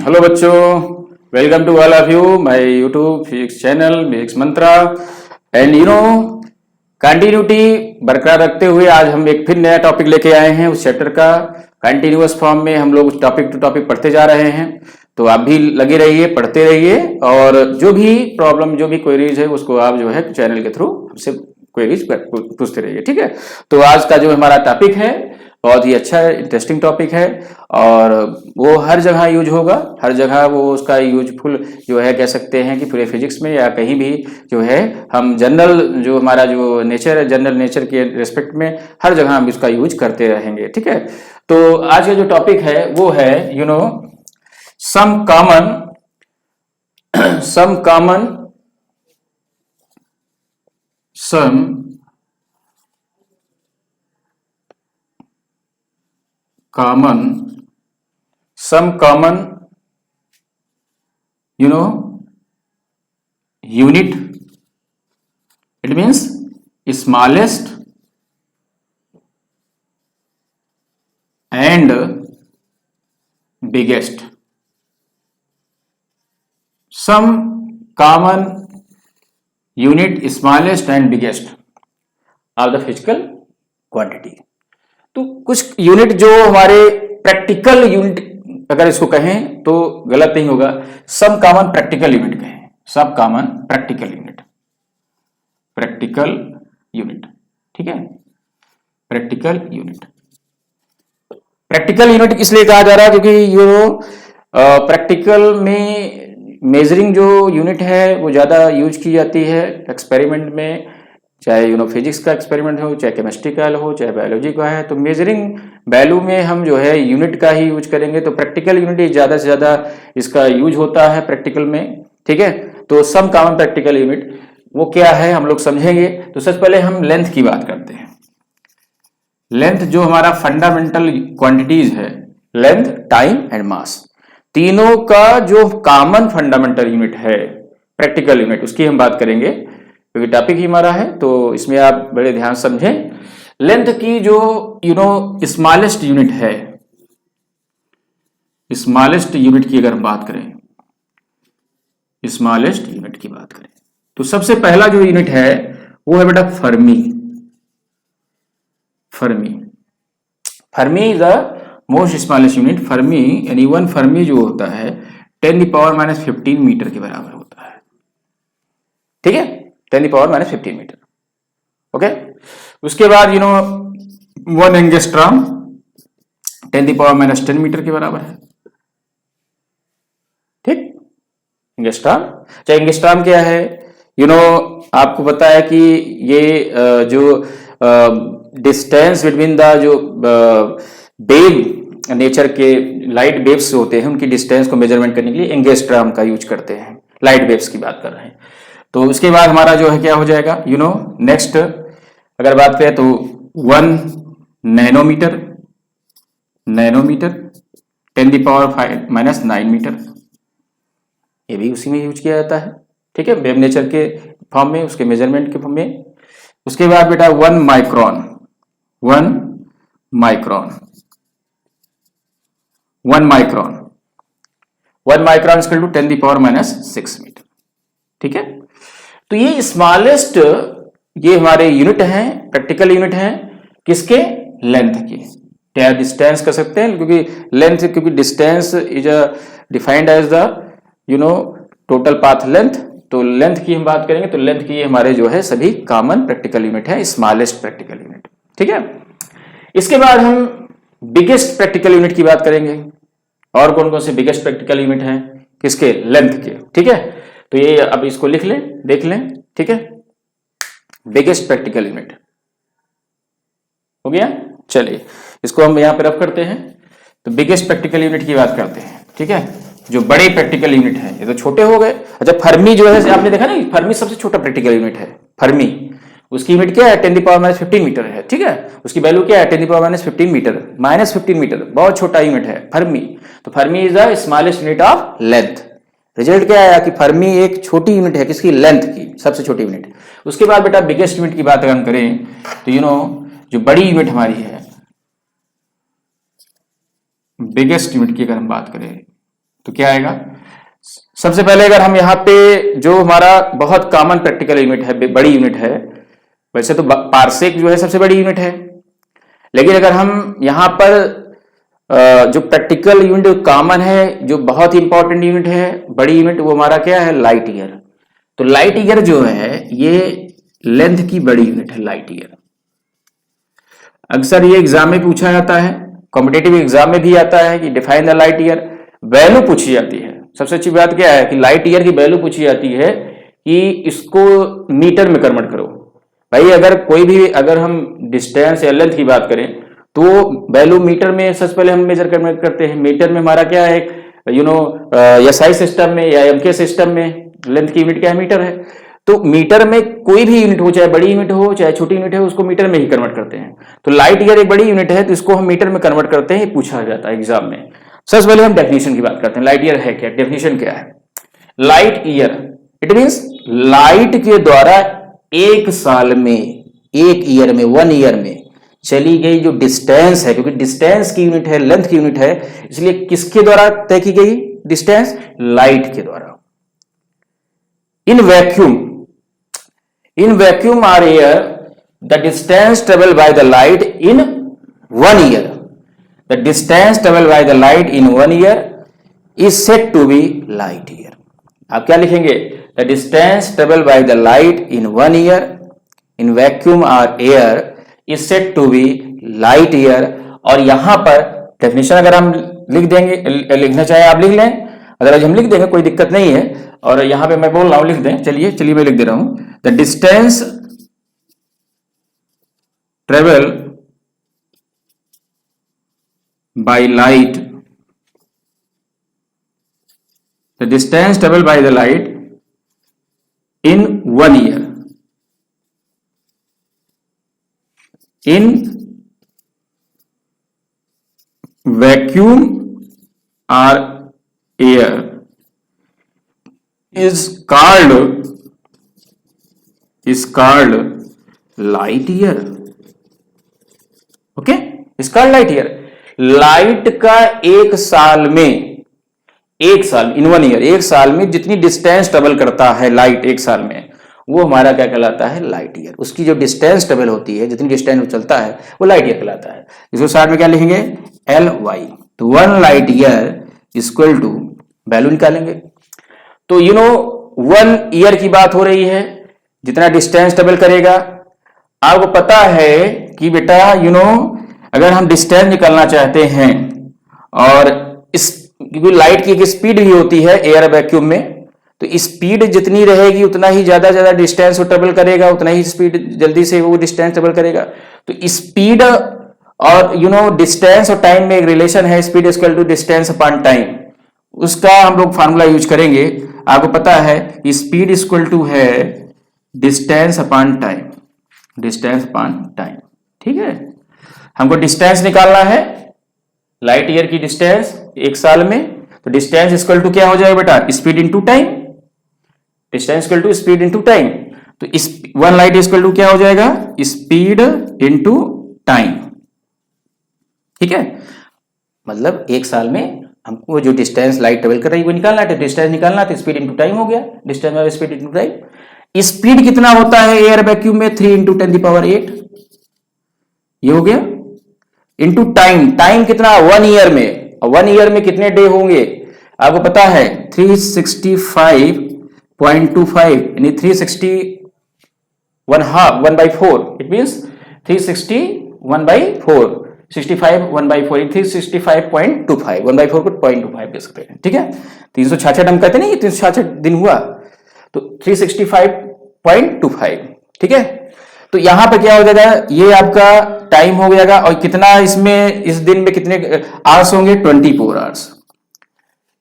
Hello बच्चों, welcome to all of you my YouTube physics channel physics Mantra. And continuity बरकरार रखते हुए आज हम एक फिर नया टॉपिक लेके आए हैं। उस चैप्टर का कंटिन्यूअस फॉर्म में हम लोग टॉपिक टू टॉपिक पढ़ते जा रहे हैं। तो आप भी लगे रहिए, पढ़ते रहिए, और जो भी प्रॉब्लम, जो भी क्वेरीज है उसको आप जो है चैनल के थ्रू हमसे क्वेरीज पूछते रहिए, ठीक है। तो आज का जो हमारा टॉपिक है बहुत ही अच्छा है, इंटरेस्टिंग टॉपिक है, और वो हर जगह यूज होगा, हर जगह वो उसका यूजफुल जो है कह सकते हैं कि पूरे फिजिक्स में या कहीं भी जो है हम जनरल जो हमारा जो नेचर है, जनरल नेचर के रिस्पेक्ट में हर जगह हम इसका यूज करते रहेंगे, ठीक है। तो आज का जो टॉपिक है वो है सम common unit. It means smallest and biggest. Some common unit, smallest and biggest of the physical quantity. तो कुछ यूनिट जो हमारे प्रैक्टिकल यूनिट अगर इसको कहें तो गलत नहीं होगा, सब कॉमन प्रैक्टिकल यूनिट कहें, सब कॉमन प्रैक्टिकल यूनिट, ठीक है। प्रैक्टिकल यूनिट इसलिए कहा जा रहा है क्योंकि प्रैक्टिकल में मेजरिंग जो यूनिट है वो ज्यादा यूज की जाती है एक्सपेरिमेंट में, चाहे फिजिक्स का एक्सपेरिमेंट हो, चाहे केमिस्ट्री का हो, चाहे बायोलॉजी का है। तो मेजरिंग वैल्यू में हम जो है यूनिट का ही यूज करेंगे। तो प्रैक्टिकल यूनिट ज्यादा से ज्यादा इसका यूज होता है प्रैक्टिकल में, ठीक है। तो सम कॉमन प्रैक्टिकल यूनिट वो क्या है हम लोग समझेंगे। तो सबसे पहले हम लेंथ की बात करते हैं। लेंथ जो हमारा फंडामेंटल क्वांटिटीज है, लेंथ, टाइम एंड मास, तीनों का जो कॉमन फंडामेंटल यूनिट है प्रैक्टिकल यूनिट, उसकी हम बात करेंगे क्योंकि टॉपिक ही हमारा है। तो इसमें आप बड़े ध्यान समझें। लेंथ की जो स्मॉलेस्ट यूनिट है, स्मॉलेस्ट यूनिट की अगर हम बात करें, स्मॉलेस्ट यूनिट की बात करें तो सबसे पहला जो यूनिट है वो है बेटा Fermi. Fermi is the most smallest unit. Fermi यानी 1 फर्मी जो होता है 10⁻⁻15 मीटर के बराबर होता है, ठीक है, 10⁻⁻15 मीटर, ओके। उसके बाद 1 एंगस्ट्रॉम 10⁻⁻10 मीटर के बराबर है, ठीक। एंगस्ट्रॉम, चाहे एंगस्ट्रॉम क्या है, आपको पता है कि ये जो डिस्टेंस बिटवीन द जो वेव नेचर के लाइट वेव्स होते हैं उनकी डिस्टेंस को मेजरमेंट करने के लिए एंगस्ट्रॉम का यूज करते हैं। लाइट वेव्स की बात कर रहे हैं। तो उसके बाद हमारा जो है क्या हो जाएगा, नेक्स्ट अगर बात करें तो 1 नैनोमीटर 10⁻⁻9 मीटर, ये भी उसी में यूज किया जाता है, ठीक है, वेव नेचर के फॉर्म में, उसके मेजरमेंट के फॉर्म में। उसके बाद बेटा 1 micron 1 micron equal to 10⁻⁻6 metre, ठीक है। तो ये स्मॉलेस्ट, ये हमारे यूनिट हैं, प्रैक्टिकल यूनिट हैं, किसके, लेंथ की। क्या डिस्टेंस कर सकते हैं क्योंकि लेंथ, क्योंकि distance is defined as the total path length. तो लेंथ की हम बात करेंगे तो लेंथ की हमारे जो है सभी कॉमन प्रैक्टिकल यूनिट है, स्मॉलेस्ट प्रैक्टिकल यूनिट, ठीक है। इसके बाद हम बिगेस्ट प्रैक्टिकल यूनिट की बात करेंगे। और कौन कौन से बिगेस्ट प्रैक्टिकल यूनिट हैं, किसके, लेंथ के, ठीक है। तो ये अब इसको लिख लें, देख लें, ठीक है। बिगेस्ट प्रैक्टिकल यूनिट हो गया। चलिए इसको हम यहां पर रख करते हैं। तो बिगेस्ट प्रैक्टिकल यूनिट की बात करते हैं, ठीक है। जो बड़े प्रैक्टिकल यूनिट है, ये तो छोटे हो गए। अच्छा, फर्मी जो है आपने देखा ना, फर्मी सबसे छोटा प्रैक्टिकल यूनिट है। फर्मी, उसकी यूनिट क्या है, 10⁻⁻15 मीटर है, ठीक है। उसकी वैल्यू क्या है, 10⁻⁻15 मीटर, -15 मीटर, बहुत छोटा यूनिट है फर्मी। तो Fermi is the smallest unit of length. Result क्या आया कि फर्मी एक छोटी यूनिट है, किसकी, लेंथ की, सबसे छोटी यूनिट। उसके बाद बेटा बिगेस्ट यूनिट की बात अगर हम करें तो जो बड़ी यूनिट हमारी है, बिगेस्ट यूनिट की अगर हम बात करें तो क्या आएगा? सबसे पहले अगर हम यहाँ पे जो हमारा बहुत कॉमन प्रैक्टिकल यूनिट है, बड़ी यूनिट है, वैसे तो पारसेक जो है सबसे बड़ी यूनिट है, लेकिन अगर हम यहाँ पर जो प्रैक्टिकल यूनिट कॉमन है, जो बहुत ही इंपॉर्टेंट यूनिट है, बड़ी यूनिट, वो हमारा क्या है? Light year. तो लाइट ईयर जो है ये लेंथ की बड़ी यूनिट है, लाइट ईयर। अक्सर ये एग्जाम में पूछा जाता है, कॉम्पिटेटिव एग्जाम में भी आता है कि define the light year, value पूछी जाती है। सबसे अच्छी बात क्या है कि लाइट ईयर की वैल्यू पूछी जाती है कि इसको मीटर में कन्वर्ट करो। भाई अगर कोई भी, अगर हम डिस्टेंस या लेंथ की बात करें तो वैल्यू मीटर में सबसे पहले हम मेजर करते हैं। मीटर में हमारा क्या है, एसआई सिस्टम में या एमके सिस्टम में लेंथ की यूनिट क्या है? मीटर है। तो मीटर में कोई भी यूनिट हो, चाहे बड़ी यूनिट हो चाहे छोटी यूनिट है, उसको मीटर में ही कन्वर्ट करते हैं। तो लाइट ईयर एक बड़ी यूनिट है, तो इसको हम मीटर में कन्वर्ट करते हैं, ये पूछा जाता है एग्जाम में। सबसे पहले हम डेफिनेशन की बात करते हैं, लाइट ईयर है क्या, डेफिनेशन क्या है? Light year it means light के द्वारा एक साल में, एक ईयर में, 1 ईयर में चली गई जो डिस्टेंस है, क्योंकि डिस्टेंस की यूनिट है, लेंथ की यूनिट है, इसलिए किसके द्वारा तय की गई डिस्टेंस? लाइट के द्वारा। In vacuum or air the distance travel by the light in 1 year, the distance travel by the light in 1 year is said to be light year. आप क्या लिखेंगे? The distance travel by the light in 1 year in vacuum or air is said to be light year. और यहां पर definition अगर हम लिख देंगे, लिखना चाहे आप लिख लें, अदरवाइज हम लिख देंगे, कोई दिक्कत नहीं है। और यहां पे मैं बोल रहा हूं लिख दें, चलिए मैं लिख दे रहा हूं, the distance travel by light, the distance travel by the light in 1 year in vacuum or air is called light year. Okay, is called light year. Light का एक साल में, एक साल इन 1 ईयर, एक साल में जितनी डिस्टेंस ट्रेवल करता है लाइट एक साल में, वो हमारा क्या कहलाता है? Light year. उसकी जो डिस्टेंस ट्रेवल होती है, जितनी डिस्टेंस वो चलता है, वो लाइट ईयर कहलाता है। इसको साथ में क्या लिखेंगे? LY। तो 1 light year equal to, value निकालेंगे तो 1 ईयर की बात हो रही है, जितना डिस्टेंस ट्रेवल करेगा। आपको पता है कि बेटा अगर हम डिस्टेंस निकालना चाहते हैं, और इस क्योंकि लाइट की एक स्पीड भी होती है एयर वैक्यूम में, तो स्पीड जितनी रहेगी उतना ही ज्यादा डिस्टेंस वो ट्रेवल करेगा, उतना ही स्पीड जल्दी से वो डिस्टेंस ट्रेवल करेगा। तो स्पीड और डिस्टेंस और टाइम में एक रिलेशन है, speed equal to distance upon time. उसका हम लोग फार्मूला यूज करेंगे। आपको पता है कि स्पीड इक्वल टू है distance upon time, distance upon time. ठीक है, हमको डिस्टेंस निकालना है, लाइट ईयर की डिस्टेंस एक साल में, तो डिस्टेंस इक्वल टू क्या हो जाएगा बेटा? Speed into time. Distance equal to speed into time, तो 1 लाइट इक्वल टू क्या हो जाएगा? Speed into time. ठीक है, मतलब एक साल में हमको जो डिस्टेंस लाइट ट्रेवल कर रही है वो निकालना है, तो डिस्टेंस निकालना है, तो स्पीड इनटू टाइम हो गया, डिस्टेंस में स्पीड इनटू टाइम। स्पीड कितना होता है एयर वैक्यूम में? 3 × 10⁸, ये हो गया, इनटू टाइम। टाइम कितना? 1 ईयर में। 1 ईयर में कितने डे होंगे आपको पता है? 365.25, यानी 360 इट मींस 360 1/4, 65 1/4, 365.25, 1/4 को 0.25 दे सकते हैं। ठीक है, 366 हम कहते नहीं, 366 दिन हुआ, तो 365.25। ठीक है, तो यहां पर क्या हो जाएगा? ये आपका टाइम हो जाएगा, और कितना इसमें, इस दिन में कितने आवर्स होंगे? 24 आवर्स।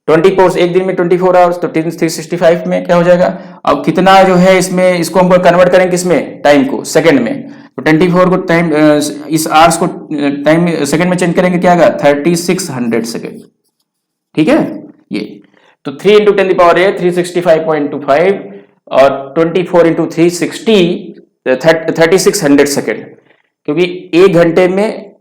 24 एक दिन में 24 आवर्स, तो 365 में क्या हो जाएगा? अब कितना जो है इसमें, इसको हम कन्वर्ट करेंगे किसमें? टाइम को सेकंड में। तो 24 को टाइम, इस आवर्स को टाइम सेकंड में चेंज करेंगे, क्या आएगा? 3600 सेकंड। ठीक है, ये तो 3 × 10⁸ 365.25 और 24 × 360 3600 सेकंड, क्योंकि एक घंटे में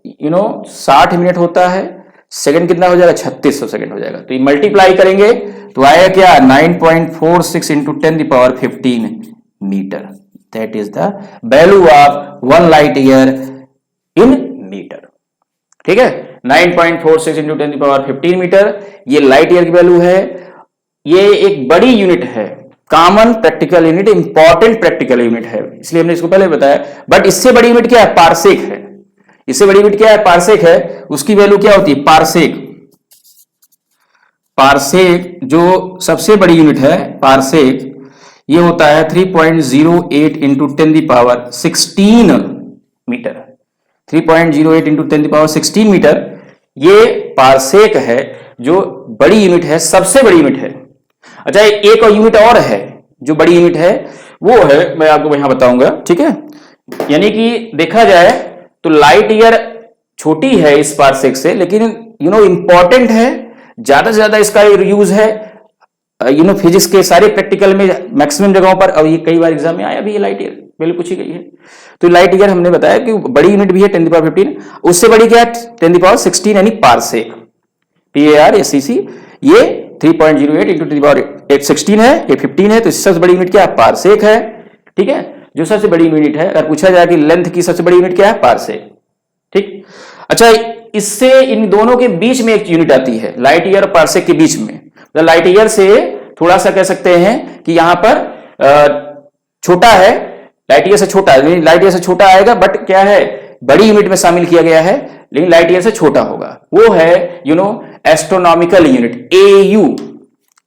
60 मिनट होता है, सेकंड कितना हो जाएगा, 3600 सेकंड हो जाएगा। तो ये मल्टीप्लाई करेंगे तो आएगा क्या, 9.46 into 10⁻15 metre. That is the value of 1 light year in metre. ठीक है, 9.46 इंटू 10⁻15 मीटर, ये लाइट ईयर की वैल्यू है। ये एक बड़ी यूनिट है, common practical unit, important practical unit है, इसलिए हमने इसको पहले बताया। बट इससे बड़ी यूनिट क्या है, पारसेक है। इससे बड़ी यूनिट क्या है, पारसेक है। उसकी वैल्यू क्या होती है, पारसेक। पारसेक जो सबसे बड़ी यूनिट है, पारसेक, ये होता है 3.08 इंटू 10⁻16 मीटर। 3.08 इंटू 10⁻16 मीटर ये पारसेक है, जो बड़ी यूनिट है, सबसे बड़ी यूनिट है। अच्छा, एक और यूनिट और है जो बड़ी यूनिट है, वो है, मैं आपको यहां बताऊंगा। ठीक है, यानी कि देखा जाए तो लाइट ईयर छोटी है इस पारसेक से, लेकिन इंपॉर्टेंट है, ज्यादा से ज्यादा इसका यूज है फिजिक्स के सारे प्रैक्टिकल में, मैक्सिमम जगहों पर। अब ये कई बार एग्जाम में आया भी, ये लाइट ईयर पहले पूछी गई है। तो लाइट ईयर हमने बताया कि बड़ी यूनिट भी है 10⁻15, उससे बड़ी क्या है 10⁻16 यानी पारसेक, PARSEC। ये 3.08 इंटू 10⁻16 है, ये 15 है, तो सबसे बड़ी यूनिट क्या है, पारसेक है। ठीक है, जो सबसे बड़ी यूनिट है। अगर पूछा जाए कि लेंथ की सबसे बड़ी यूनिट क्या है, पारसेक। ठीक, अच्छा, इससे इन दोनों के बीच में एक यूनिट आती है, लाइट ईयर और पारसेक के बीच में। लाइट ईयर से थोड़ा सा कह सकते हैं कि यहां पर छोटा है, लाइट ईयर से छोटा है, लाइट ईयर से छोटा आएगा, बट क्या है, बड़ी यूनिट में शामिल किया गया है, लेकिन लाइट ईयर से छोटा होगा। वो है astronomical unit, AU,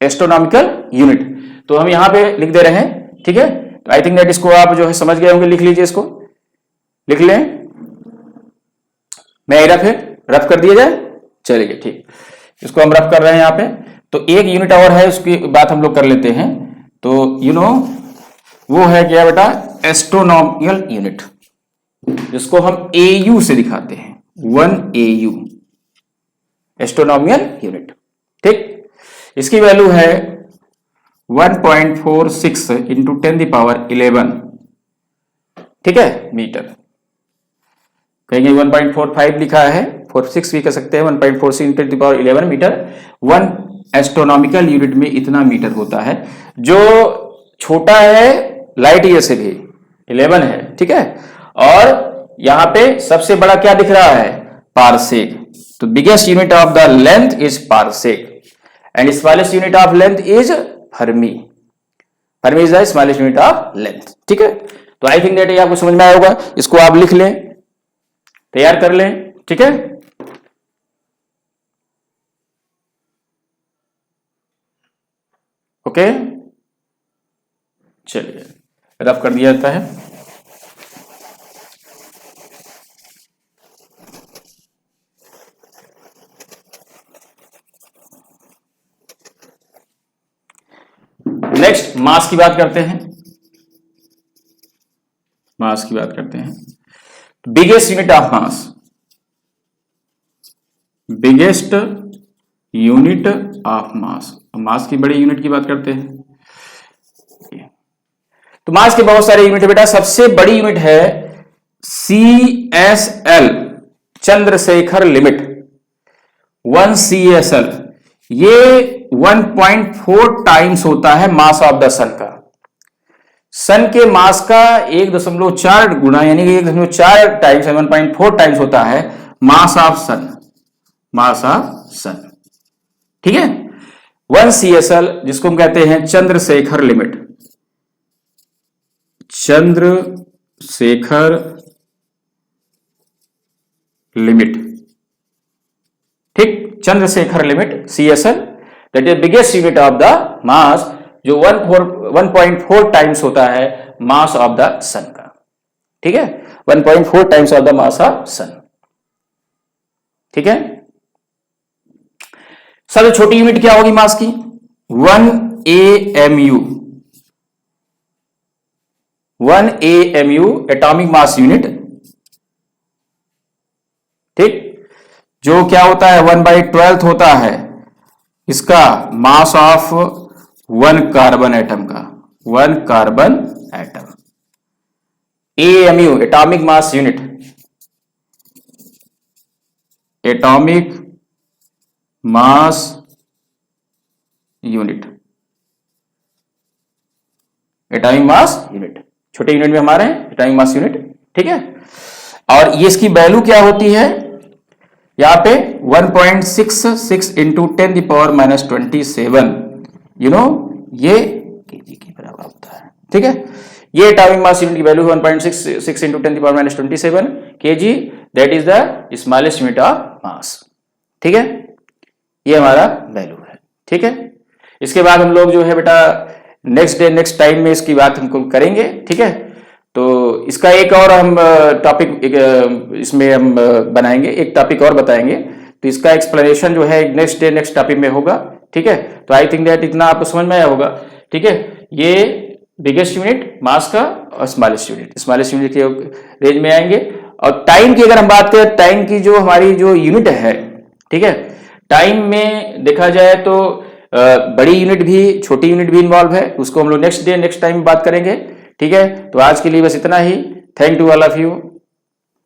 astronomical unit. तो हम यहां पे लिख दे रहे हैं। ठीक है, तो आई थिंक दैट इसको आप जो है समझ गए होंगे, लिख लीजिए, इसको लिख लें। मैं रफ कर दिया जाए, चलिए ठीक, इसको हम रफ कर रहे हैं यहां पे। तो एक यूनिट और है, उसकी बात हम लोग कर लेते हैं। तो वो है क्या बेटा, एस्ट्रोनॉमिकल यूनिट, जिसको हम AU से दिखाते हैं, 1 AU, एस्ट्रोनॉमिकल यूनिट। ठीक, इसकी वैल्यू है 1.46 इंटू 10⁻11। ठीक है, मीटर। कहेंगे 1.45 लिखा है, 46 भी कह सकते हैं, 1.46 इंटू 10⁻11 मीटर। 1 एस्ट्रोनॉमिकल यूनिट में इतना मीटर होता है, जो छोटा है लाइट ईयर से भी, 11 है। ठीक है, और यहां पे सबसे बड़ा क्या दिख रहा है, पारसेक। तो biggest unit of the length is parsec and smallest unit of length is Fermi. Fermi is the smallest unit of length. ठीक है, तो आई थिंक दैट ये आपको समझ में आया होगा। इसको आप लिख लें, तैयार कर लें। ठीक है, ओके, चलिए रफ कर दिया जाता है। नेक्स्ट मास की बात करते हैं। मास की बात करते हैं। Biggest unit of mass, biggest unit of mass, mass की बड़ी यूनिट की बात करते हैं। तो मास के बहुत सारे यूनिट है बेटा, सबसे बड़ी यूनिट है CSL, चंद्रशेखर लिमिट, 1 CSL। ये 1.4 टाइम्स होता है मास ऑफ द सन का। सन के मास का 1.4 गुना, यानी कि 1.4 टाइम्स, 1.4 टाइम्स होता है मास of sun, mass of sun. ठीक है, 1 CSL, जिसको हम कहते हैं चंद्रशेखर लिमिट, चंद्रशेखर लिमिट। ठीक, Chandrasekhar limit, CSL, that is biggest unit of the mass, जो 1.4 टाइम्स होता है मास ऑफ द सन का। ठीक है, 1.4 times of the mass of sun. ठीक है, सबसे छोटी यूनिट क्या होगी मास की, 1 AMU, 1 AMU, atomic mass unit. ठीक, जो क्या होता है 1/12 होता है इसका मास ऑफ 1 कार्बन एटम का, 1 carbon atom. AMU, atomic mass unit, atomic mass unit, atomic mass unit, छोटे यूनिट में हमारे एटॉमिक मास यूनिट, ठीक है। और ये इसकी वैल्यू क्या होती है, यहां पे 1.66 इंटू 10⁻⁻27, ये केजी के बराबर होता है, ठीक है। ये एटॉमिक मास यूनिट की value 1.66 into 10⁻⁻27 KG, that is the smallest unit of मास, ठीक है। ये हमारा वैल्यू है, ठीक है। इसके बाद हम लोग जो है बेटा नेक्स्ट डे नेक्स्ट टाइम में इसकी बात हमको करेंगे, ठीक है। तो इसका एक और हम टॉपिक इसमें हम बनाएंगे, एक टॉपिक और बताएंगे, तो इसका एक्सप्लेनेशन जो है नेक्स्ट डे नेक्स्ट टॉपिक में होगा, ठीक है। तो आई थिंक दैट इतना आपको समझ में आया होगा, ठीक है। ये बिगेस्ट यूनिट मास का और स्मॉलेस्ट यूनिट के रेंज में आएंगे। और टाइम की अगर हम बात करें, टाइम की जो हमारी जो यूनिट है, ठीक है, टाइम में देखा जाए तो बड़ी यूनिट भी छोटी यूनिट भी इन्वॉल्व है, उसको हम लोग नेक्स्ट डे नेक्स्ट टाइम बात करेंगे, ठीक है। तो आज के लिए बस इतना ही। Thank you all of you.